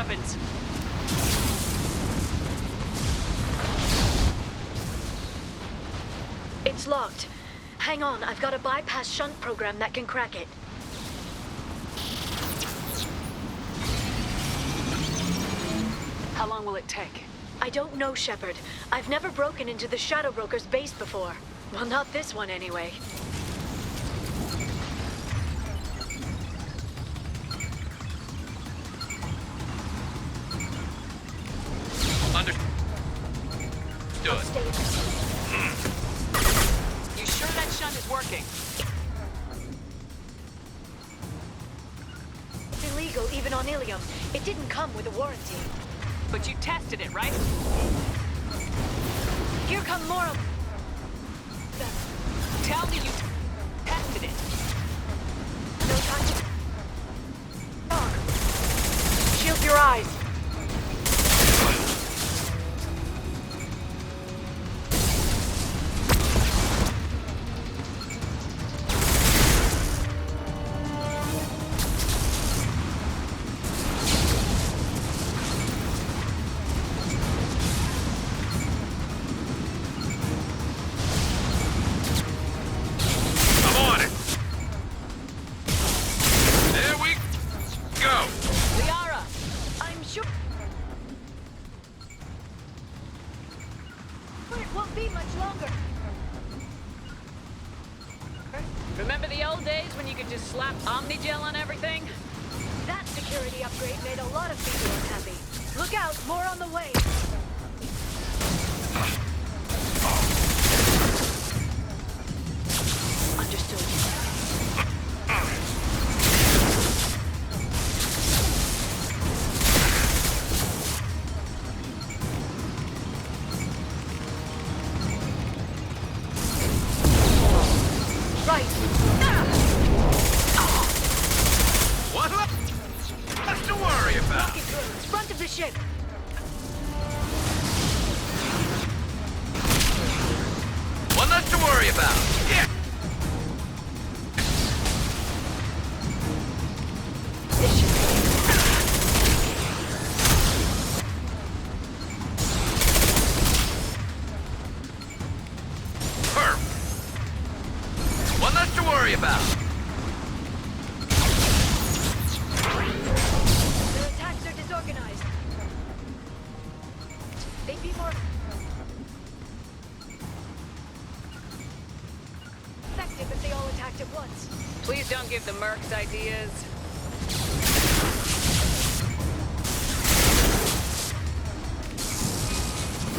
weapons. It's locked. Hang on, I've got a bypass shunt program that can crack it. How long will it take? I don't know, Shepard. I've never broken into the Shadow Broker's base before. Well, not this one anyway. Understood. You sure that shunt is working? It's illegal even on Ilium. It didn't come with a warranty. But you tested it, right? Here come more of them. Tell me you tested it. No time to talk. Shield your eyes. Remember the old days when you could just slap Omnigel on everything? That security upgrade made a lot of people unhappy. Look out, more on the way. Understood. Right. What? Nothing to worry about. Rocket drones, front of the ship. One less to worry about. Yeah. This should Perp. One less to worry about. Their attacks are disorganized. They'd be more effective if they all attacked at once. Please don't give the mercs ideas.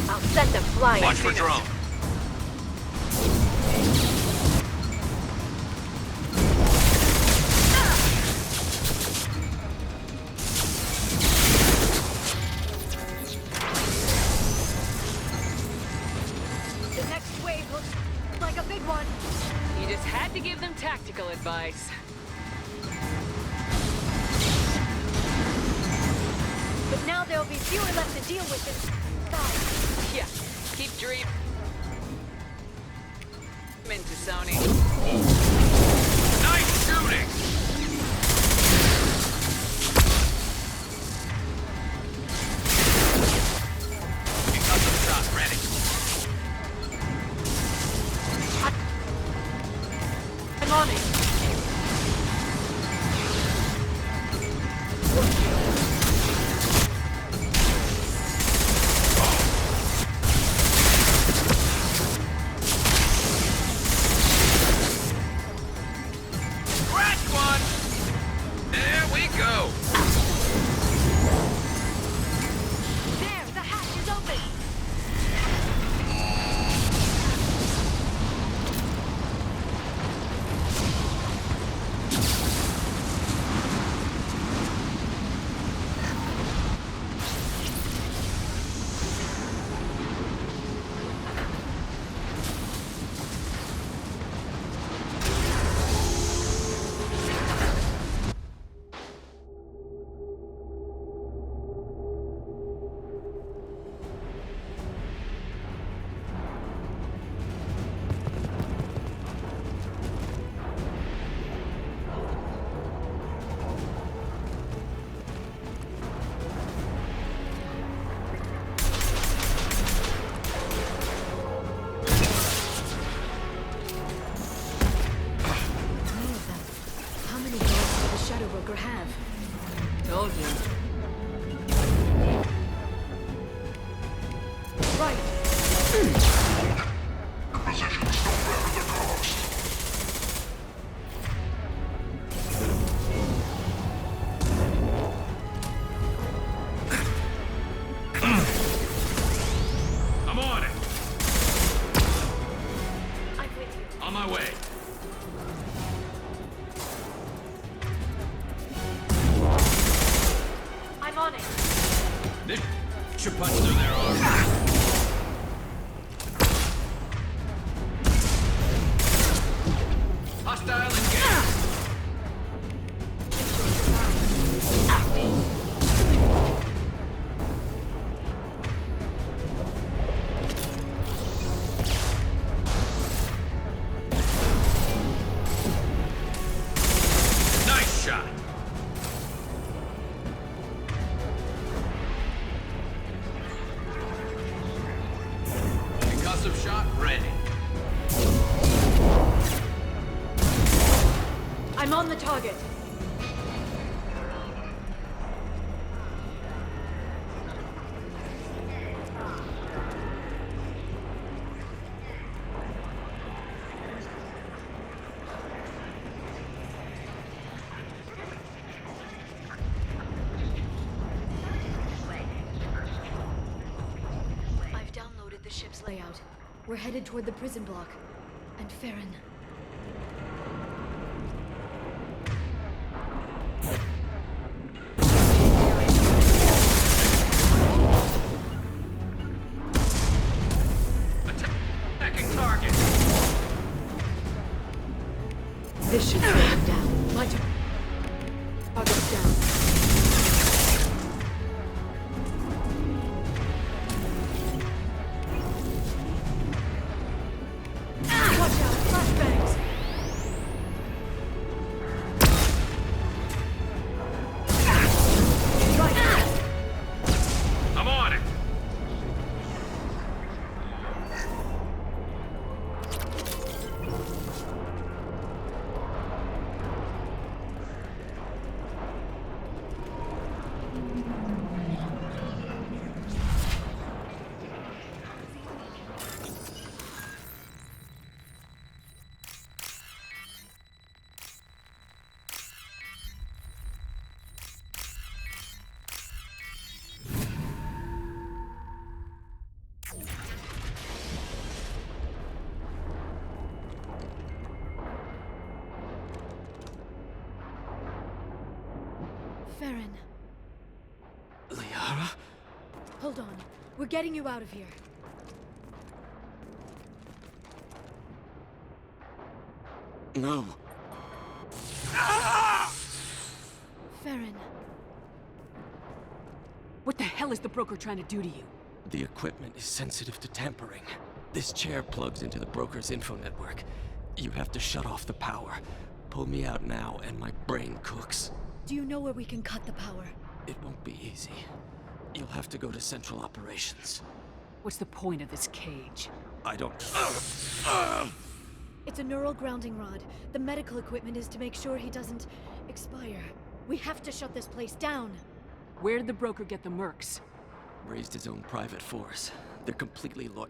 I'll send them flying. Watch for drone. The next wave looks like a big one. You just had to give them tactical advice. But now there'll be fewer left to deal with in sky. Yeah, keep dreaming into Sony. Nice shooting. You got some shots ready. I'm on it. Told you. Right. The positions don't matter the cost. I'm on it. I'm with you. On my way. I'm on it. This should punch through their armor. Hostile engaged. Nice shot. Concussive shot ready. I'm on the target. I've downloaded the ship's layout. We're headed toward the prison block. And Farron. Attacking target. This should slow him down. My target's down. Watch out! Flashbangs! Right! I'm on it. Farron, Liara? hold on. We're getting you out of here. No. Farron. What the hell is the broker trying to do to you? The equipment is sensitive to tampering. This chair plugs into the broker's info network. You have to shut off the power. Pull me out now and my brain cooks. Do you know where we can cut the power? It won't be easy. You'll have to go to Central Operations. What's the point of this cage? I don't... It's a neural grounding rod. The medical equipment is to make sure he doesn't expire. We have to shut this place down. Where did the broker get the mercs? Raised his own private force. They're completely loyal.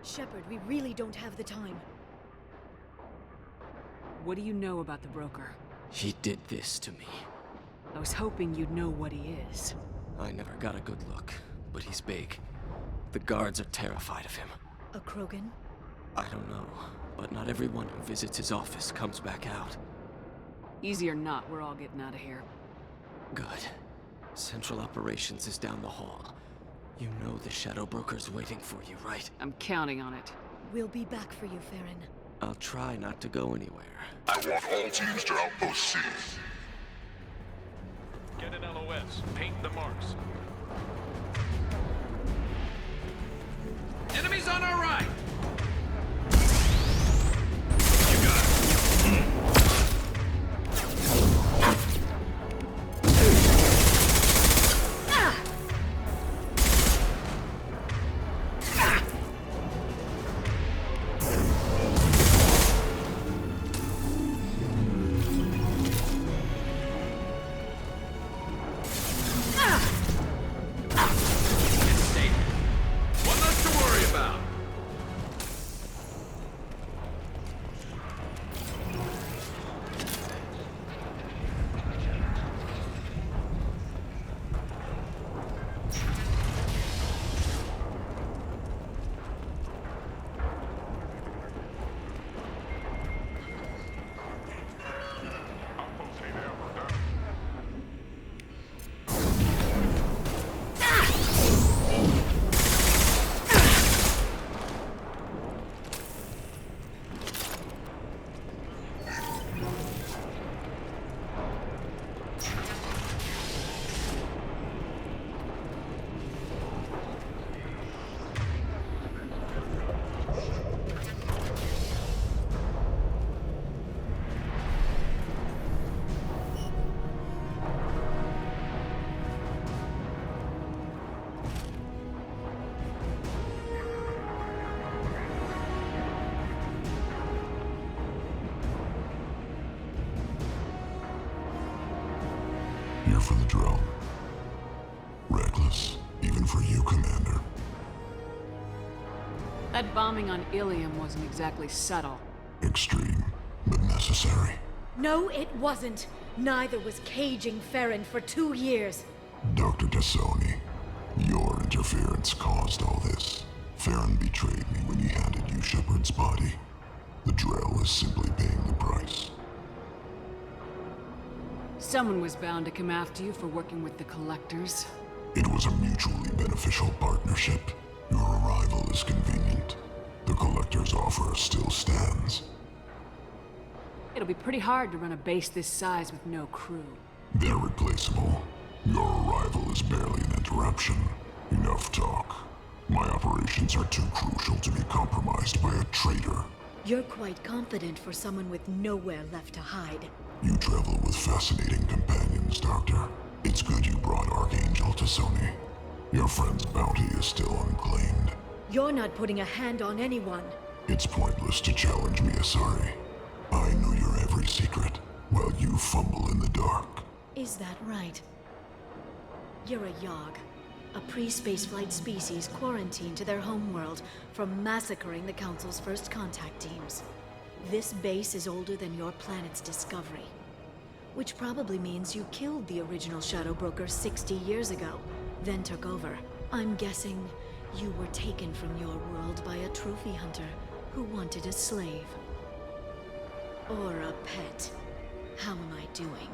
Shepard, we really don't have the time. What do you know about the broker? He did this to me. I was hoping you'd know what he is. I never got a good look, but he's big. The guards are terrified of him. A Krogan? I don't know, but not everyone who visits his office comes back out. Easy or not, we're all getting out of here. Good. Central Operations is down the hall. You know the Shadow Broker's waiting for you, right? I'm counting on it. We'll be back for you, Farron. I'll try not to go anywhere. I want all teams to outpost C. Get an LOS. Paint the marks. Enemies on our right. You got it. for the drill. Reckless, even for you, Commander. That bombing on Ilium wasn't exactly subtle. Extreme, but necessary. No, it wasn't. Neither was caging Farron for 2 years. Dr. Tassoni, your interference caused all this. Farron betrayed me when he handed you Shepard's body. The drill is simply paying the price. Someone was bound to come after you for working with the Collectors. It was a mutually beneficial partnership. Your arrival is convenient. The Collector's offer still stands. It'll be pretty hard to run a base this size with no crew. They're replaceable. Your arrival is barely an interruption. Enough talk. My operations are too crucial to be compromised by a traitor. You're quite confident for someone with nowhere left to hide. You travel with fascinating companions, Doctor. It's good you brought Archangel Tassoni. Your friend's bounty is still unclaimed. You're not putting a hand on anyone. It's pointless to challenge me, Asari. I know your every secret, while you fumble in the dark. Is that right? You're a Yogg, a pre-spaceflight species quarantined to their homeworld from massacring the Council's first contact teams. This base is older than your planet's discovery, which probably means you killed the original Shadow Broker 60 years ago, then took over. I'm guessing you were taken from your world by a trophy hunter who wanted a slave. Or a pet. How am I doing?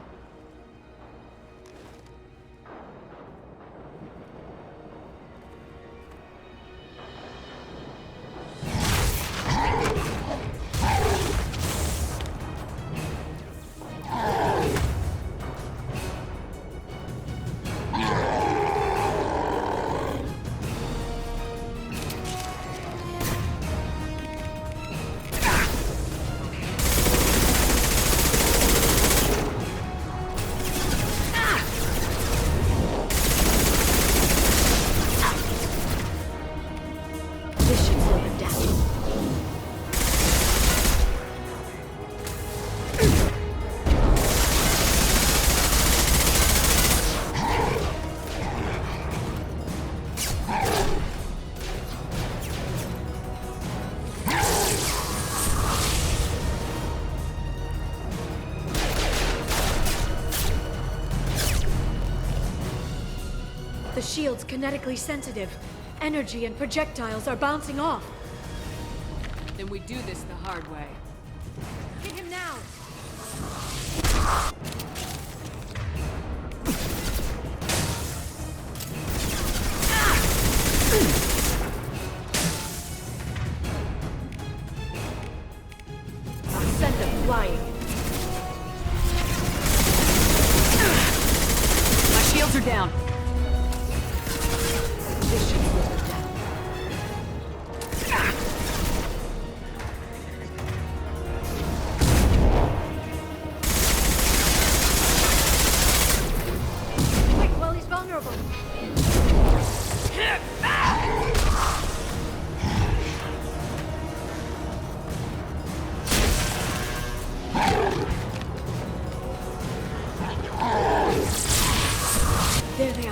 The shield's kinetically sensitive. Energy and projectiles are bouncing off. Then we do this the hard way. Hit him now! I'll send them flying. My shields are down. There they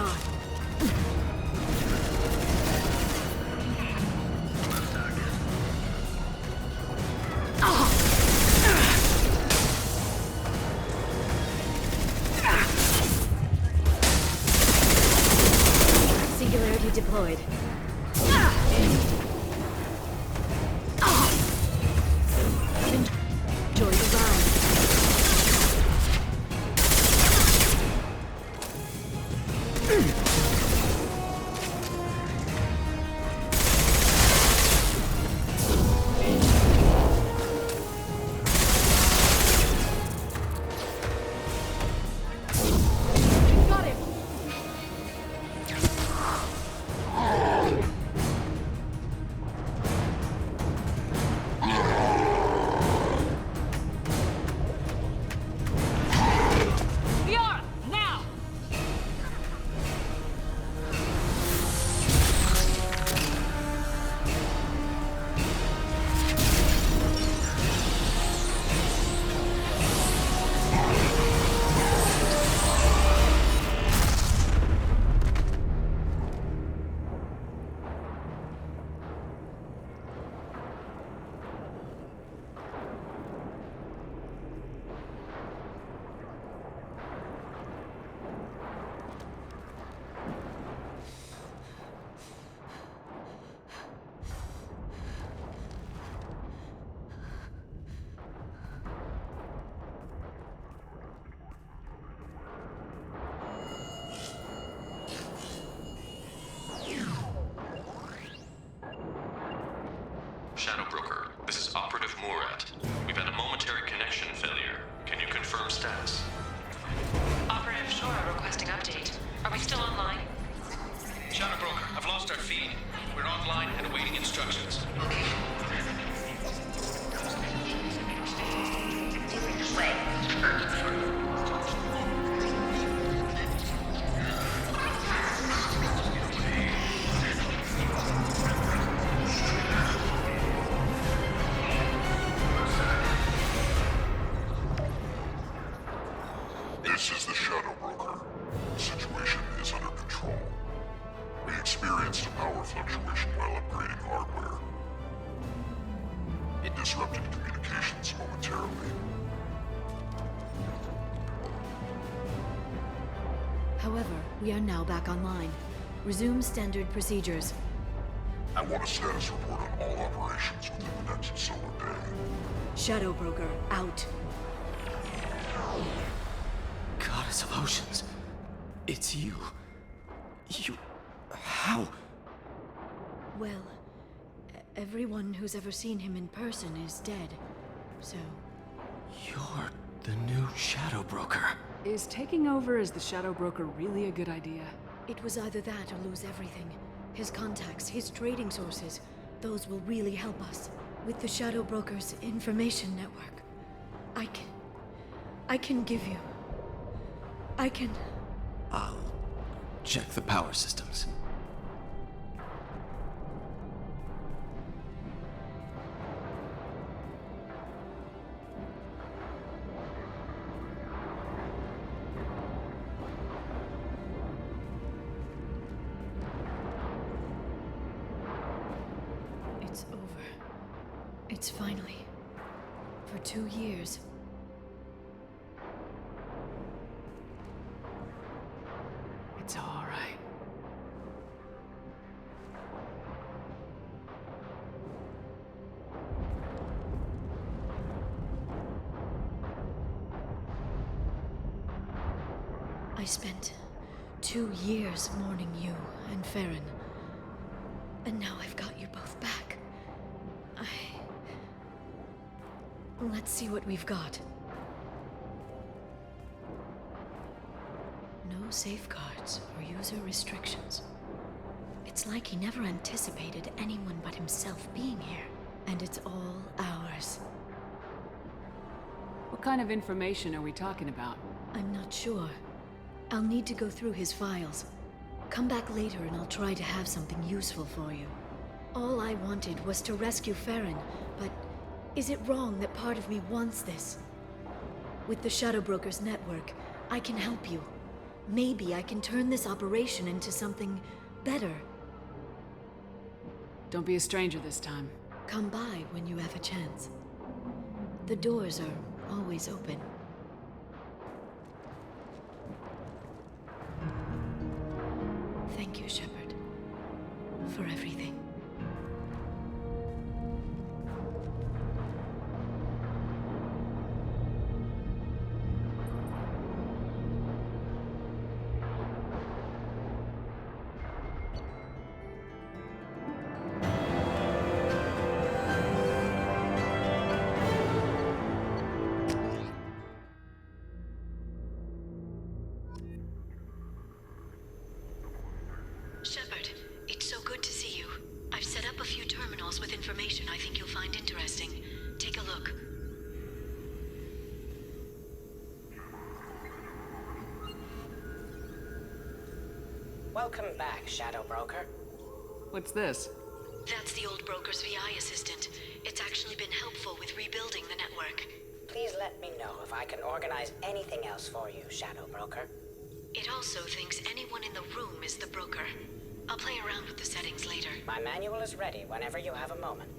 Shadow Broker, this is Operative Murat. We've had a momentary connection failure. Can you confirm status? Operative Shora requesting update. Are we still online? Shadow Broker, I've lost our feed. We're online and awaiting instructions. This is the Shadow Broker. The situation is under control. We experienced a power fluctuation while upgrading hardware. It disrupted communications momentarily. However, we are now back online. Resume standard procedures. I want a status report on all operations within the next solar day. Shadow Broker, out. Goddess of Oceans. It's you. How? Well, everyone who's ever seen him in person is dead. So, You're the new Shadow Broker. Is taking over as the Shadow Broker really a good idea? it was either that or lose everything. His contacts, his trading sources, those will really help us. With the Shadow Broker's information network, I can give you... I'll check the power systems. It's over. It's finally. For 2 years. It's all right. I spent 2 years mourning you and Farron. And now I've got you both back. Let's see what we've got. No safeguards or user restrictions. It's like he never anticipated anyone but himself being here. And it's all ours. What kind of information are we talking about? I'm not sure. I'll need to go through his files. Come back later and I'll try to have something useful for you. All I wanted was to rescue Farron, but is it wrong that part of me wants this? With the Shadow Broker's network, I can help you. Maybe I can turn this operation into something better. Don't be a stranger this time. Come by when you have a chance. The doors are always open. Thank you, Shepard, for everything. Shepard, it's so good to see you. I've set up a few terminals with information I think you'll find interesting. Take a look. Welcome back, Shadow Broker. What's this? That's the old broker's VI assistant. It's actually been helpful with rebuilding the network. Please let me know if I can organize anything else for you, Shadow Broker. It also thinks anyone in the room is the broker. I'll play around with the settings later. My manual is ready whenever you have a moment.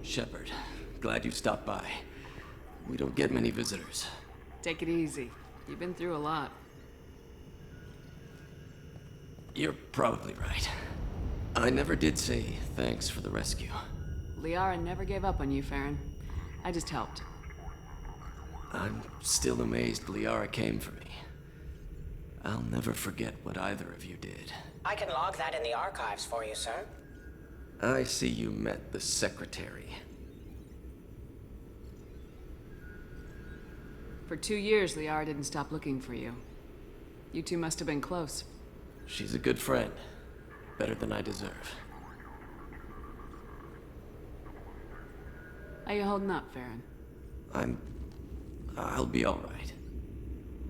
Shepard, glad you stopped by. We don't get many visitors. Take it easy. You've been through a lot. You're probably right. I never did say thanks for the rescue. Liara never gave up on you, Farron. I just helped. I'm still amazed Liara came for me. I'll never forget what either of you did. I can log that in the archives for you, sir. I see you met the Secretary. For 2 years, Liara didn't stop looking for you. You two must have been close. She's a good friend. Better than I deserve. How you holding up, Farron? I'll be all right.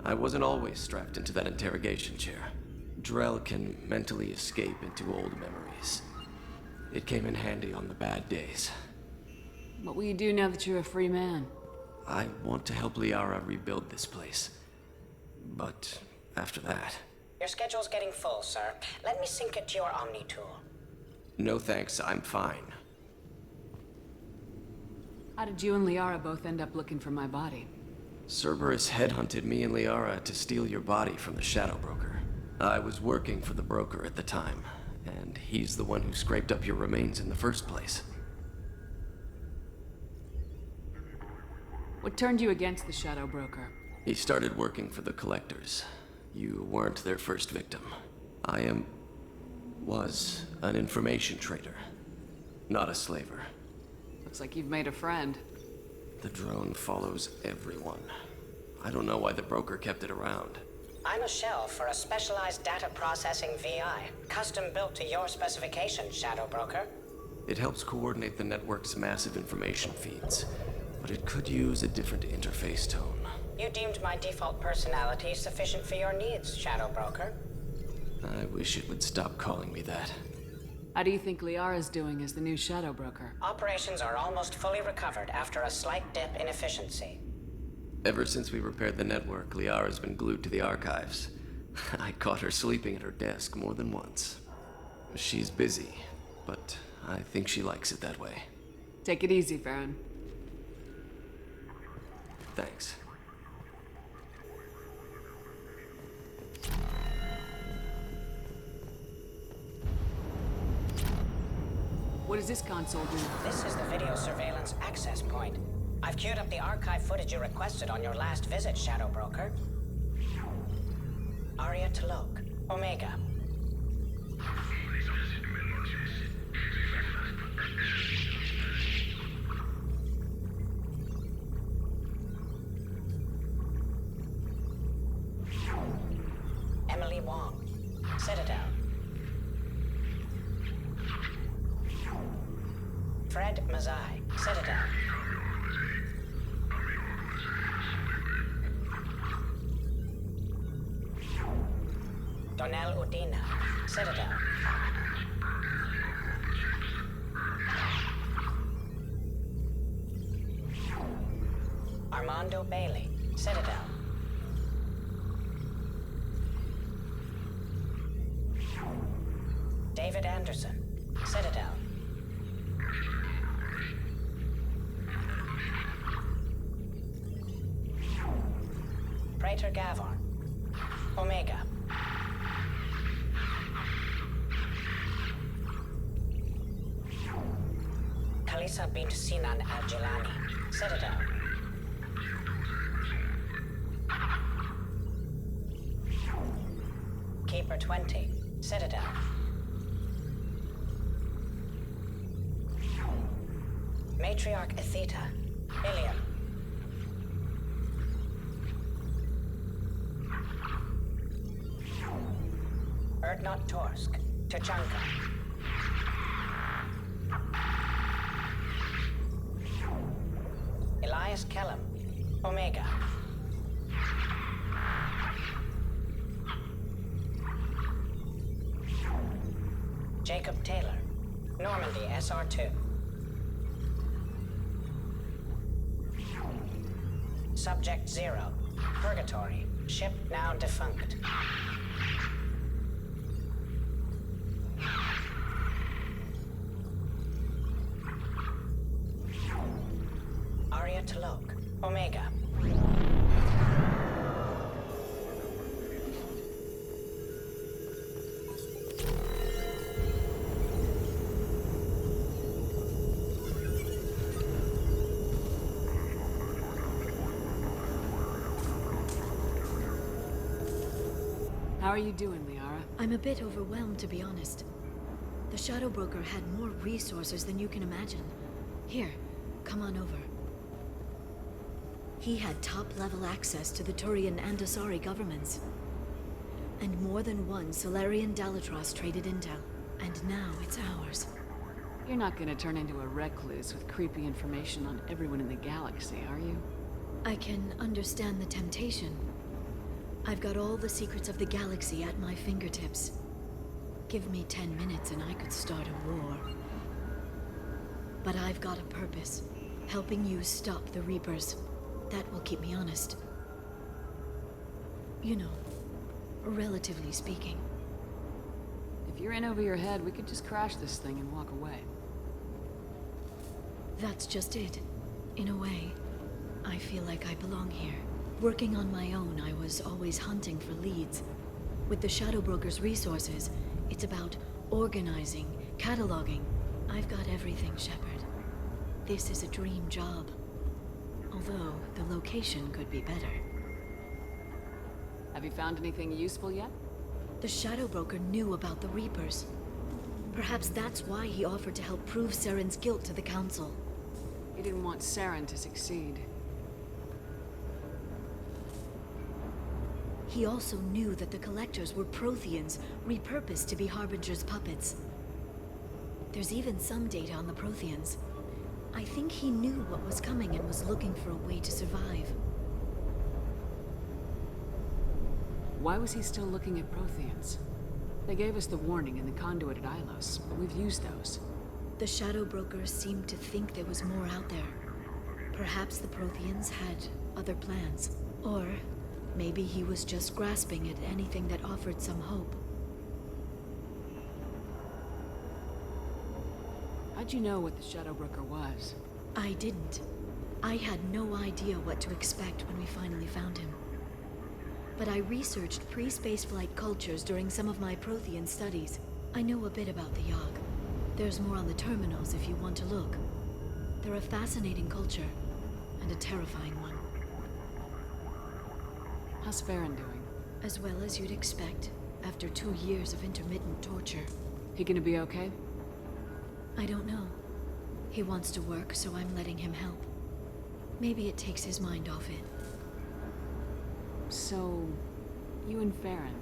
I wasn't always strapped into that interrogation chair. Drell can mentally escape into old memories. It came in handy on the bad days. What will you do now that you're a free man? I want to help Liara rebuild this place. But after that... Your schedule's getting full, sir. Let me sync it to your Omni tool. No thanks, I'm fine. How did you and Liara both end up looking for my body? Cerberus headhunted me and Liara to steal your body from the Shadow Broker. I was working for the broker at the time, and he's the one who scraped up your remains in the first place. What turned you against the Shadow Broker? He started working for the Collectors. You weren't their first victim. I was an information trader, not a slaver. Looks like you've made a friend. The drone follows everyone. I don't know why the broker kept it around. I'm a shell for a specialized data processing VI, custom built to your specifications, Shadow Broker. It helps coordinate the network's massive information feeds, but it could use a different interface tone. You deemed my default personality sufficient for your needs, Shadow Broker. I wish it would stop calling me that. How do you think Liara's doing as the new Shadow Broker? Operations are almost fully recovered after a slight dip in efficiency. Ever since we repaired the network, Liara's been glued to the archives. I caught her sleeping at her desk more than once. She's busy, but I think she likes it that way. Take it easy, Farron. Thanks. What does this console do? This is the video surveillance access point. I've queued up the archive footage you requested on your last visit, Shadow Broker. Aria Talok, Omega. Emily Wong, Citadel. Fred Mazai, Citadel. Donnell Udina, Citadel. Armando Bailey, Citadel. David Anderson, Citadel. Praetor Gavon, Omega. Kalisa bint Sinan al-Jilani, Citadel. Reaper 20. Citadel. Matriarch Atheta. Ilium. Erdnot Torsk. Tachanka. Elias Kellum. Omega. Jacob Taylor. Normandy SR2. Subject 0. Purgatory. Ship now defunct. Arya Talok. Omega. How are you doing, Liara? I'm a bit overwhelmed, to be honest. The Shadow Broker had more resources than you can imagine. Here, come on over. He had top-level access to the Turian and Asari governments. And more than one Solarian Dalatros traded intel. And now it's ours. You're not gonna turn into a recluse with creepy information on everyone in the galaxy, are you? I can understand the temptation. I've got all the secrets of the galaxy at my fingertips. Give me 10 minutes and I could start a war. But I've got a purpose. Helping you stop the Reapers. That will keep me honest. You know, relatively speaking. If you're in over your head, we could just crash this thing and walk away. That's just it. In a way, I feel like I belong here. Working on my own, I was always hunting for leads. With the Shadow Broker's resources, it's about organizing, cataloging. I've got everything, Shepard. This is a dream job. Although, the location could be better. Have you found anything useful yet? The Shadow Broker knew about the Reapers. Perhaps that's why he offered to help prove Saren's guilt to the Council. He didn't want Saren to succeed. He also knew that the Collectors were Protheans, repurposed to be Harbinger's puppets. There's even some data on the Protheans. I think he knew what was coming and was looking for a way to survive. Why was he still looking at Protheans? They gave us the warning in the conduit at Ilos, but we've used those. The Shadow Broker seemed to think there was more out there. Perhaps the Protheans had other plans. Or maybe he was just grasping at anything that offered some hope. How'd you know what the Shadow Broker was? I didn't. I had no idea what to expect when we finally found him. But I researched pre-spaceflight cultures during some of my Prothean studies. I know a bit about the Yogg. There's more on the terminals if you want to look. They're a fascinating culture, and a terrifying one. How's Farron doing? As well as you'd expect, after 2 years of intermittent torture. He gonna be okay? I don't know. He wants to work, so I'm letting him help. Maybe it takes his mind off it. So, you and Farron?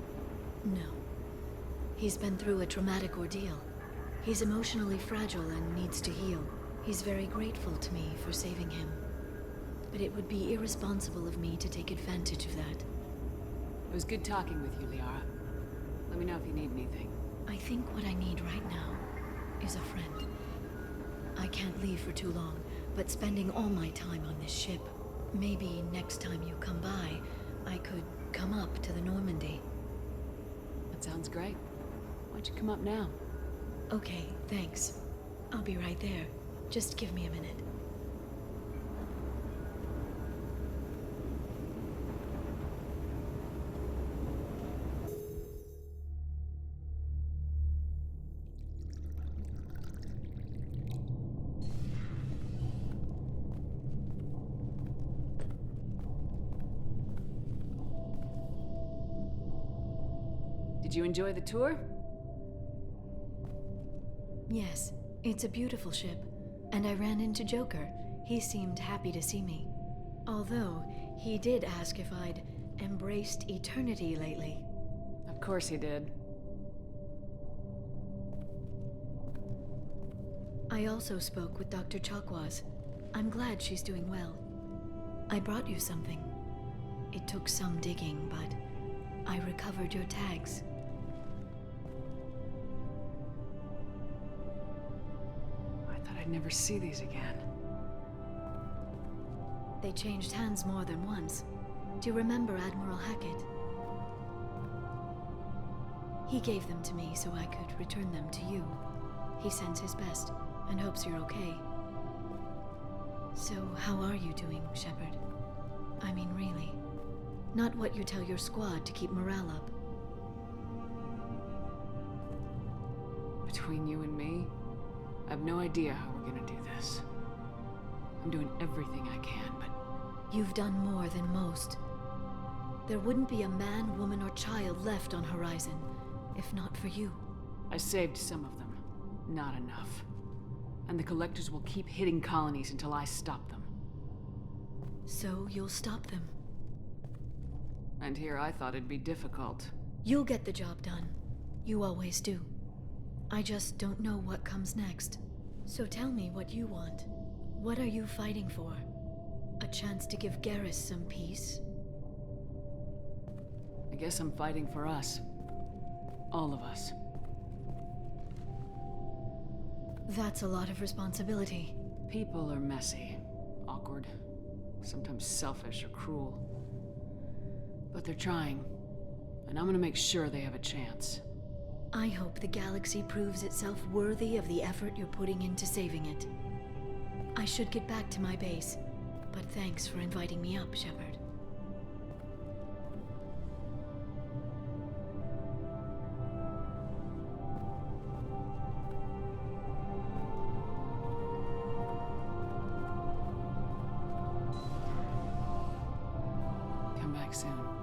No. He's been through a traumatic ordeal. He's emotionally fragile and needs to heal. He's very grateful to me for saving him. But it would be irresponsible of me to take advantage of that. It was good talking with you, Liara. Let me know if you need anything. I think what I need right now is a friend. I can't leave for too long, but spending all my time on this ship. Maybe next time you come by, I could come up to the Normandy. That sounds great. Why'd you come up now? Okay, thanks. I'll be right there. Just give me a minute. Did you enjoy the tour? Yes, it's a beautiful ship. And I ran into Joker. He seemed happy to see me. Although, he did ask if I'd embraced eternity lately. Of course he did. I also spoke with Dr. Chakwas. I'm glad she's doing well. I brought you something. It took some digging, but I recovered your tags. I thought I'd never see these again. They changed hands more than once. Do you remember Admiral Hackett? He gave them to me so I could return them to you. He sends his best and hopes you're okay. So, how are you doing, Shepard? I mean, really. Not what you tell your squad to keep morale up. Between you and me, I have no idea how we're gonna do this. I'm doing everything I can, but... You've done more than most. There wouldn't be a man, woman, or child left on Horizon, if not for you. I saved some of them. Not enough. And the Collectors will keep hitting colonies until I stop them. So you'll stop them? And here I thought it'd be difficult. You'll get the job done. You always do. I just don't know what comes next. So tell me what you want. What are you fighting for? A chance to give Garrus some peace? I guess I'm fighting for us. All of us. That's a lot of responsibility. People are messy, awkward, sometimes selfish or cruel. But they're trying, and I'm gonna make sure they have a chance. I hope the galaxy proves itself worthy of the effort you're putting into saving it. I should get back to my base, but thanks for inviting me up, Shepard. Come back soon.